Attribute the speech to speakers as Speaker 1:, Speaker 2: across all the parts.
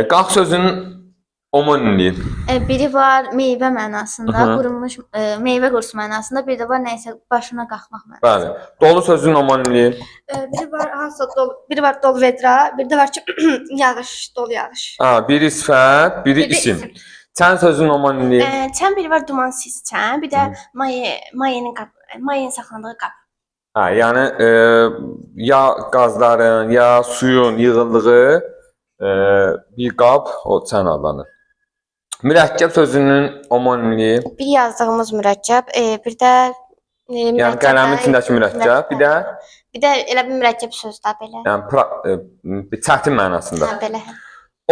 Speaker 1: Qalx sözünün omonimliyi.
Speaker 2: Biri var meyvə mənasında,
Speaker 1: Hı-hı.
Speaker 2: qurumuş meyvə qurusu mənasında, bir də var nəyisə başına qalxmaq mənasında.
Speaker 1: Bəli. Dolu sözünün omonimliyi.
Speaker 3: Biri var hansısa biri var dolu vedra, bir de var ki yağış, dolu yağış.
Speaker 1: Biri sifət, biri isim. Çən sözünün omonimliyi.
Speaker 3: Çən biri var dumansız çən, bir de mayenin saxlandığı qap.
Speaker 1: Yəni ya qazların, ya suyun yığıldığı bir qab o çən adlanır. Mürəkkəb sözünün omonimliyi.
Speaker 3: Bir yazdığımız mürəkkəb, bir də
Speaker 1: Yəni qələmin içindəki mürəkkəb,
Speaker 3: bir də elə bir mürəkkəb söz də belə.
Speaker 1: yəni çətin mənasında.
Speaker 3: Hə belə.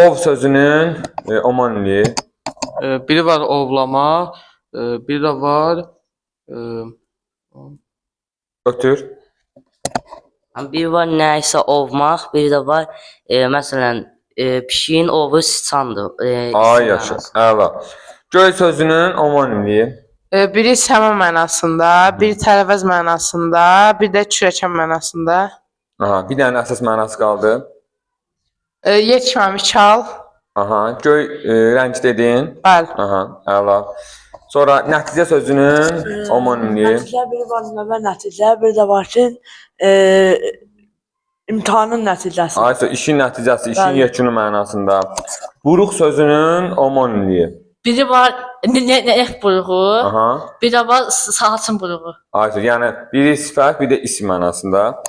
Speaker 1: Ov sözünün omonimliyi.
Speaker 4: Biri var ovlamaq, biri də var
Speaker 1: Ötür.
Speaker 5: Biri var nəyisə ovmaq, biri də var məsələn pişiyin ovu sıçandır.
Speaker 1: Ay yaşa. Əla. Göy sözünün omonimliyi.
Speaker 6: Biri səma mənasında, biri tərəvəz mənasında, bir də kürəkən mənasında.
Speaker 1: Aha, bir dənə əsas mənası qaldı.
Speaker 6: Yetməmiş çal.
Speaker 1: Aha, göy rəng dedin.
Speaker 6: Bəli.
Speaker 1: Aha, əla. Sonra nəticə sözünün omonimliyi.
Speaker 7: Nəticə biri var növbə nəticə, bir də var ki, imtahanın nəticəsi.
Speaker 1: Aysa işin nəticəsi, işin
Speaker 7: Bəli.
Speaker 1: yekunu mənasında. Buruq sözünün omonimliyi.
Speaker 8: Biri var neft buruğu,
Speaker 1: Aha.
Speaker 8: bir də var saçın buruğu.
Speaker 1: Aysa yəni biri sifət, bir də isim mənasında.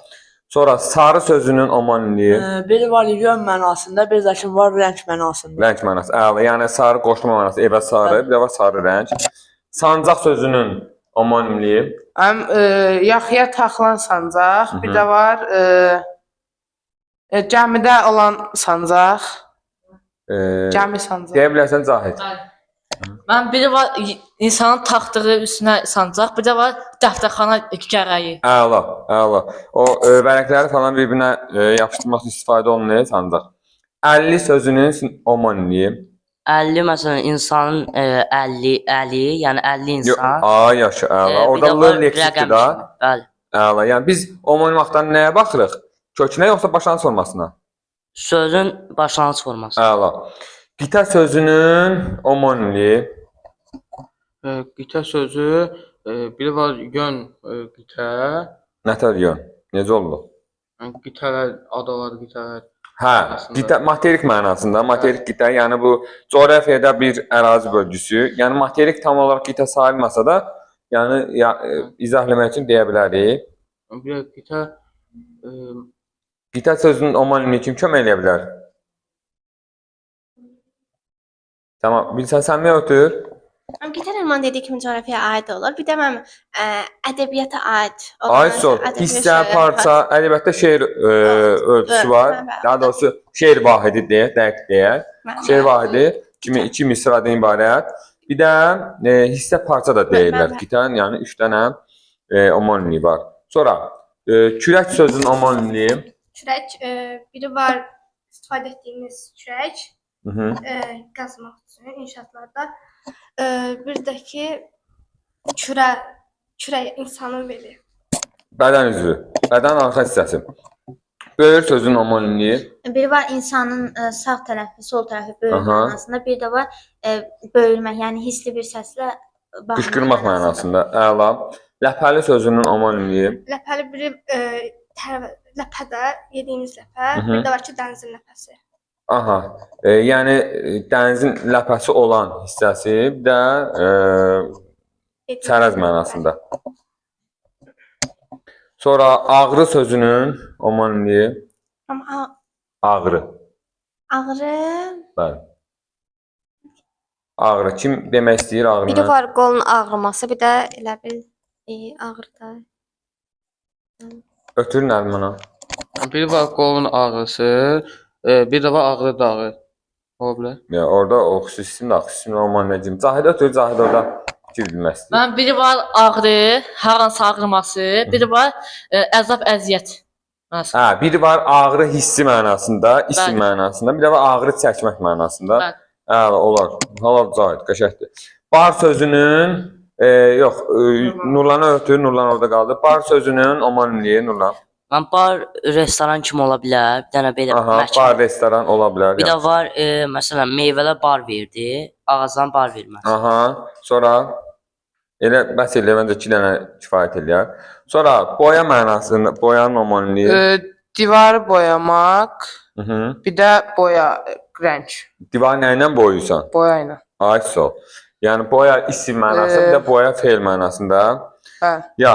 Speaker 1: Sonra sarı sözünün omonimliyi.
Speaker 7: Biri var yön mənasında, bir də ki var rəng mənasında.
Speaker 1: Rəng mənası. Əla, yəni sarı qoşma mənası, evə sarı, bir də var sarı rəng. Sancaq sözünün omonimliyi.
Speaker 6: Yaxıya taxılan sancaq, bir də var gəmidə olan sancaq, gəmi sancaq.
Speaker 1: Deyə bilərsən Cahid.
Speaker 8: Mən biri var insanın taxtığı üstünə sancaq, bir də var dəftərxana gərəyi.
Speaker 1: Əla, əla. O vərəqləri falan bir-birinə yapışdırmaq üçün istifadə olunur sancaq. 50 sözünün omonimliyi.
Speaker 5: 50 məsələn insanın 50, yəni 50 insan.
Speaker 1: Ay yaşa, əla.
Speaker 5: Bir
Speaker 1: Orada
Speaker 5: də
Speaker 1: l
Speaker 5: var
Speaker 1: leksikdir
Speaker 5: rəqəm
Speaker 1: da.
Speaker 5: kimi. Bəli.
Speaker 1: Əla. Yəni biz omonim vaxtdan nəyə baxırıq? Kökünə yoxsa başlanğıc formasına?
Speaker 5: Sözün başlanğıc forması.
Speaker 1: Əla. Qitə sözünün omonimliyi.
Speaker 4: qitə sözü, biri var yön qitə,
Speaker 1: Nətər yön? Necə oldu?
Speaker 4: yəni qitələr, adalar, qitələr.
Speaker 1: Hə, qitə materik mənasında, materik qitə, yəni bu coğrafiyada bir ərazi bölgüsü. Yəni materik tam olaraq qitə sayılmasa da, yəni izah etmək üçün deyə bilərik.
Speaker 4: Bir qitə
Speaker 1: Qitə sözünün omonimliyi kim kömək edə bilər? Tamam, bilsən sən mi ötür?
Speaker 3: Qitər elman dediyi kimi coğrafiyaya aid olur. Bir də mənim ədəbiyyata aid
Speaker 1: Ay sor, hissə, parça, əlbəttə şeir ölçüsü var. Daha doğrusu şeir vahidi deyə, dəqiq deyək. Şeir vahidi kimi 2 misradan ibarət. Bir də hissə parça da deyirlər. Qitənin yəni 3 dənə omonimliyi var. Sonra kürək sözünün omonimliyi.
Speaker 3: Kürək, biri var istifadə etdiyimiz kürək, qazmaq üçün inşaatlarda. Bir də ki kürək insanın beli.
Speaker 1: Bədən üzvü, bədən arxa hissəsi. Böyür sözünün omonimliyi.
Speaker 2: Biri var insanın sağ tərəfi, sol tərəfi böyür
Speaker 1: Aha.
Speaker 2: mənasında, bir də var böyürmək, yəni hissli bir səslə bağırmaq
Speaker 1: Qışqırmaq mənasında. Əla. Ləpəli sözünün omonimliyi.
Speaker 3: Ləpəli biri ləpədə yediyimiz ləpə, bir də var ki dənizin ləpəsi.
Speaker 1: Aha. Yəni dənizin ləpəsi olan hissəsi, bir də çərəz mənasında. Sonra ağrı sözünün omonimliyi.
Speaker 3: Amma
Speaker 1: Ağrı.
Speaker 3: ağrı,
Speaker 1: Bəli. Ağrı. Kim demək istəyir ağrını?
Speaker 3: biri var qolun ağrıması, bir də elə bil ağrıda.
Speaker 1: Ötür Nərmana.
Speaker 4: biri var qolun ağrısı, bir də var ağrı dağı. Ola bilər.
Speaker 1: Ya orada o xüsusi də xüsusi omonimliyi. Cahid ötür, Cahid orada fikir bilmək istəyir.
Speaker 8: Mən biri var ağrı, hər hansı ağrıması, biri var əzab əziyyət.
Speaker 1: Hə, biri var ağrı hissi mənasında, isim
Speaker 8: Bəli.
Speaker 1: mənasında, bir də var ağrı çəkmək mənasında.
Speaker 8: Bəli.
Speaker 1: Hə, olar. Halal Cahid, qəşəngdir. Bar sözünün yox, Nurlanı ötür, Nurlan orada qaldı. Bar sözünün omonimliyi Nurlan.
Speaker 5: Mən bar, restoran kimi ola bilər. Bir dənə belə
Speaker 1: Aha,
Speaker 5: məkan.
Speaker 1: bar, restoran ola bilər.
Speaker 5: Bir də
Speaker 1: yaxşı.
Speaker 5: var, məsələn, meyvələr bar verdi, ağacdan bar verməz.
Speaker 1: Aha, sonra elə bəs elə məncə 2 dənə kifayət eləyər. Sonra boya mənasında, boyanın homonimliyi.
Speaker 6: Divarı boyamaq,
Speaker 1: Mhm.
Speaker 6: bir də boya, rəng,
Speaker 1: Divar nə ilə boyuyursan?
Speaker 6: boya ilə.
Speaker 1: Ay so. Yəni boya isim mənasında, bir də boya fe'l mənasında.
Speaker 6: Hə.